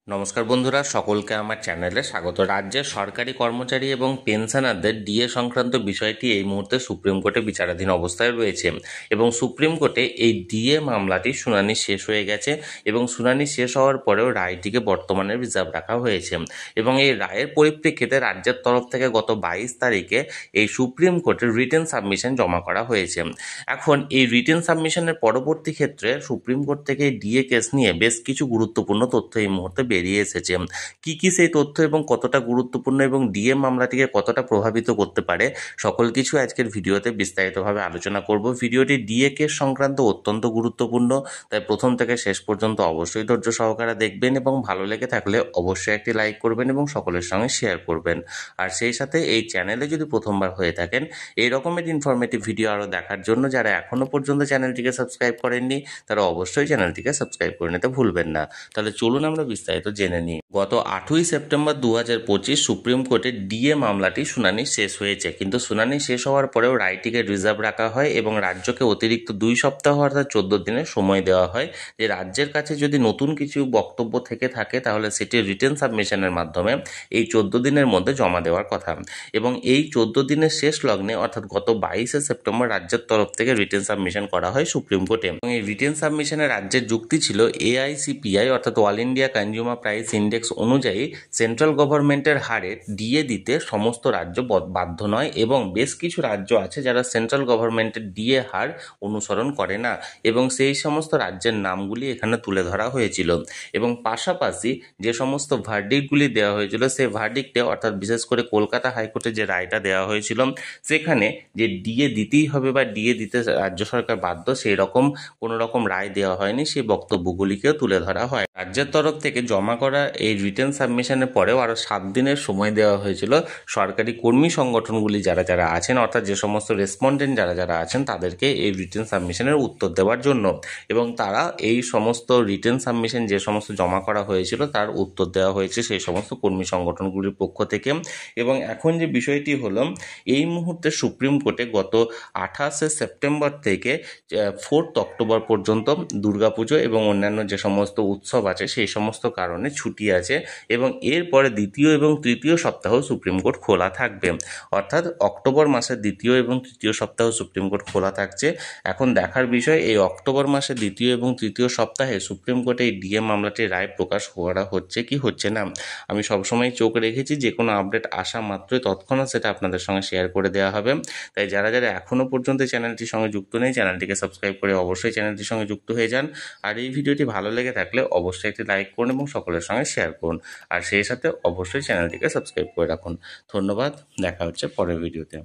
নমস্কার বন্ধুরা, সকলকে আমার চ্যানেলে স্বাগত। রাজ্যের সরকারি কর্মচারী এবং পেনশনারদের ডিএ সংক্রান্ত বিষয়টি এই মুহূর্তে সুপ্রিম কোর্টে বিচারাধীন অবস্থায় রয়েছে এবং সুপ্রিম কোর্টে এই ডিএ মামলাটি শুনানি শেষ হয়ে গেছে এবং শুনানি শেষ হওয়ার পরেও রায়টিকে বর্তমানে রিজার্ভ রাখা হয়েছে এবং এই রায়ের পরিপ্রেক্ষিতে রাজ্যের তরফ থেকে গত 22 তারিখে এই সুপ্রিম কোর্টের রিটেন সাবমিশন জমা করা হয়েছে। এখন এই রিটেন সাবমিশনের পরবর্তী ক্ষেত্রে সুপ্রিম কোর্ট থেকে ডিএ কেস নিয়ে বেশ কিছু গুরুত্বপূর্ণ তথ্য এই মুহূর্তে বেরিয়ে এসেছে। কি সেই তথ্য এবং কতটা গুরুত্বপূর্ণ এবং ডিএ মামলাটিকে কতটা প্রভাবিত করতে পারে, সকল কিছু আজকের ভিডিওতে বিস্তারিতভাবে আলোচনা করব। ভিডিওটি ডিএ কেস সংক্রান্ত অত্যন্ত গুরুত্বপূর্ণ, তাই প্রথম থেকে শেষ পর্যন্ত অবশ্যই ধৈর্য সহকারে দেখবেন এবং ভালো লেগে থাকলে অবশ্যই একটি লাইক করবেন এবং সকলের সঙ্গে শেয়ার করবেন। আর সেই সাথে এই চ্যানেলে যদি প্রথমবার হয়ে থাকেন এই রকমের ইনফরমেটিভ ভিডিও আরও দেখার জন্য যারা এখনও পর্যন্ত চ্যানেলটিকে সাবস্ক্রাইব করেননি তারা অবশ্যই চ্যানেলটিকে সাবস্ক্রাইব করে নিতে ভুলবেন না। তাহলে চলুন আমরা বিস্তারিত জেনে নিই। গত 8ই সেপ্টেম্বর 2025 সুপ্রিম কোর্টে ডিএ মামলাটি শুনানি শেষ হয়েছে, কিন্তু শুনানি শেষ হওয়ার পরেও রায়টিকে রিজার্ভ রাখা হয় এবং রাজ্যকে অতিরিক্ত 2 সপ্তাহ অর্থাৎ 14 দিনের সময় দেওয়া হয় যে রাজ্যের কাছে যদি নতুন কিছু বক্তব্য থেকে থাকে তাহলে সেটি রিটেন সাবমিশনের মাধ্যমে এই 14 দিনের মধ্যে জমা দেওয়ার কথা। এবং এই 14 দিনের শেষ লগ্নে অর্থাৎ গত 22শে সেপ্টেম্বর রাজ্যের তরফ থেকে রিটেন সাবমিশন করা হয় সুপ্রিম কোর্টে এবং এই রিটেন সাবমিশনে রাজ্যের যুক্তি ছিল এআইসিপিআই অর্থাৎ all India consumer price index অনুযায়ী সেন্ট্রাল গভর্নমেন্টের হারে ডিএ দিতে সমস্ত রাজ্য বাধ্য নয় এবং বেশ কিছু রাজ্য আছে যারা সেন্ট্রাল গভর্নমেন্টের ডিএ হার অনুসরণ করে না এবং সেই সমস্ত রাজ্যের নামগুলি এখানে তুলে ধরা হয়েছিল এবং পাশাপাশি যে সমস্ত ভার্ডিক্টগুলি দেওয়া হয়েছিল সেই ভার্ডিক্টে অর্থাৎ বিশেষ করে কলকাতা হাইকোর্টে যে রায়টা দেওয়া হয়েছিল সেখানে যে ডিএ দিতেই হবে বা ডিএ দিতে রাজ্য সরকার বাধ্য সেই রকম কোনো রকম রায় দেওয়া হয়নি, সেই বক্তব্যগুলিকেও তুলে ধরা হয়। রাজ্যের তরফ থেকে জমা করা এই রিটেন সাবমিশনের পরেও আরও 7 দিনের সময় দেওয়া হয়েছিল সরকারি কর্মী সংগঠনগুলি যারা যারা আছেন অর্থাৎ যে সমস্ত রেসপন্ডেন্ট যারা যারা আছেন তাদেরকে এই রিটেন সাবমিশনের উত্তর দেওয়ার জন্য এবং তারা এই সমস্ত রিটেন সাবমিশন যে সমস্ত জমা করা হয়েছিল তার উত্তর দেওয়া হয়েছে সেই সমস্ত কর্মী সংগঠনগুলির পক্ষ থেকে। এবং এখন যে বিষয়টি হলো এই মুহূর্তে সুপ্রিম কোর্টে গত 28শে সেপ্টেম্বর থেকে 4 অক্টোবর পর্যন্ত দুর্গাপুজো এবং অন্যান্য যে সমস্ত উৎসব আছে সেই সমস্ত কারণে ছুটি আছে এবং এরপরে দ্বিতীয় এবং তৃতীয় সপ্তাহ সুপ্রিম কোর্ট খোলা থাকবে, অর্থাৎ অক্টোবর মাসের দ্বিতীয় এবং তৃতীয় সপ্তাহ সুপ্রিম কোর্ট খোলা থাকছে। এখন দেখার বিষয় এই অক্টোবর মাসের দ্বিতীয় এবং তৃতীয় সপ্তাহে সুপ্রিম কোর্টে এই ডিএ মামলাটির রায় প্রকাশ করা হচ্ছে কি হচ্ছে না। আমি সবসময় চোখ রেখেছি যে কোনো আপডেট আসা মাত্রই তৎক্ষণাৎ সেটা আপনাদের সঙ্গে শেয়ার করে দেওয়া হবে। তাই যারা যারা এখনও পর্যন্ত চ্যানেলটির সঙ্গে যুক্ত নেই চ্যানেলটিকে সাবস্ক্রাইব করে অবশ্যই চ্যানেলটির সঙ্গে যুক্ত হয়ে যান। আর এই ভিডিওটি ভালো লেগে থাকলে অবশ্যই একটি লাইক করুন এবং সকলের সঙ্গে শেয়ার করুন আর সেই সাথে অবশ্যই চ্যানেলটিকে সাবস্ক্রাইব করে রাখুন। ধন্যবাদ, দেখা হচ্ছে পরের ভিডিওতে।